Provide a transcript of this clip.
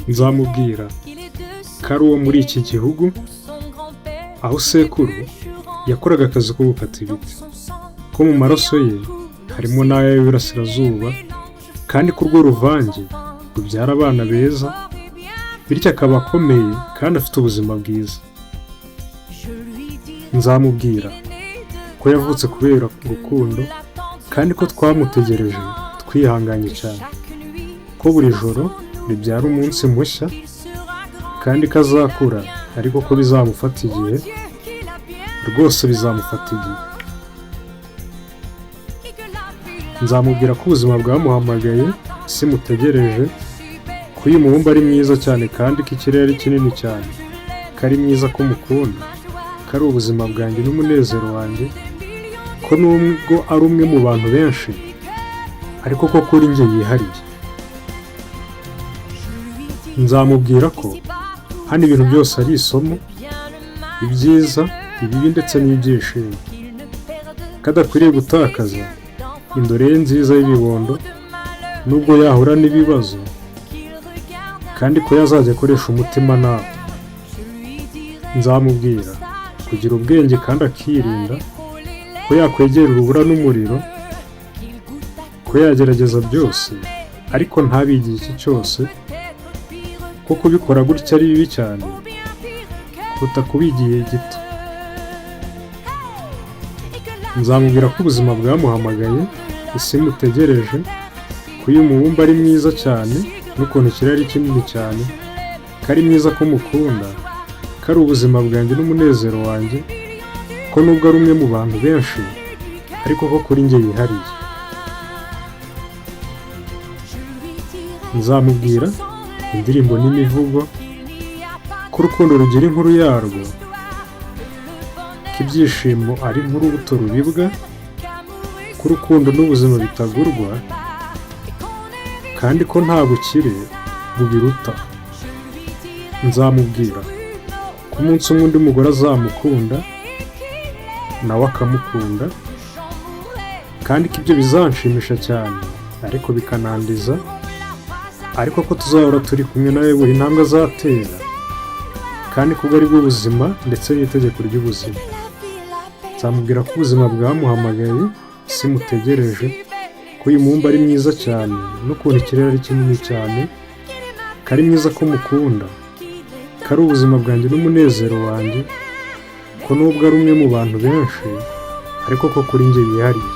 nzamubwira ko ari uwo muri iki gihugu, aho sekuru yakoraga akazi ko gukata ibiti, ko mu maraso ye harimo n'ay'Iburasirazuba, kandi ko urwo ruvange rubyara abana beza, bityo akaba akomeye kandi afite ubuzima bwiza. Nzamubwira ko yavutse kubera urukundo, kandi ko twamutegereje twihanganye cyane, ko buri joro ribyara umunsi mushya, kandi ko azakura ariko ko bizamufata igihe, rwose bizamufata igihe. Nzamubwira ko ubuzima bwamuhamagaye, isi mutegereje, ko uyu mubumbe ari mwiza cyane kandi ko ikirere ari kinini cyane, ko ari mwiza, ko mukunda, ko ari ubuzima bwanjye n'umunezero wanjye, ko nubwo ari umwe mu bantu benshi ariko ko kuri njye yihariye. Nzamubwira ko hano ibintu byose ari isomo, ibyiza, ibibi ndetse n'ibyishimo, ko adakwiriye gutakaza indoro ye nziza y'ibibondo nubwo yahura n'ibibazo, kandi ko yazajya akoresha umutima nawe. Nzamubwira kugira ubwenge kandi akirinda, ko yakwegera urubura n'umuriro, ko yagerageza byose ariko ntabigiye iki cyose, ko kubikora gutya ari bibi cyane kuruta kuba igihe gito. Nzamubwira ko ubuzima bwamuhamagaye, isi mutegereje, ko uyu mubumbe ari mwiza cyane n'ukuntu ikirere ari kinini cyane, ko ari mwiza, ko mukunda, ko ari ubuzima bwanjye n'umunezero wanjye, ko nubwo ari umwe mu bantu benshi ariko ko kuri njye yihariye. Nzamubwira indirimbo n'imivugo, ko urukundo rugira inkuru yarwo, ko ibyishimo ari nk'urubuto rubibwa, ko urukundo n'ubuzima bitagurwa, kandi ko nta bukire bubiruta. Nzamubwira ko umunsi umwe undi mugore azamukunda nawe akamukunda, kandi ko ibyo bizanshimisha cyane ariko bikanandiza, ariko ko tuzahora turi kumwe nawe buri ntambwe azatera, kandi ko ari bwo buzima ndetse n'itegeko ry'ubuzima. Nzamubwira ko ubuzima bwamuhamagaye, isi mutegereje, ko uyu mubumbe ari mwiza cyane n'ukuntu ikirere ari kinini cyane, ko ari mwiza, ko mukunda, ko ari ubuzima bwanjye n'umunezero wanjye, ko nubwo ari umwe mu bantu benshi ariko ko kuri njye yihariye.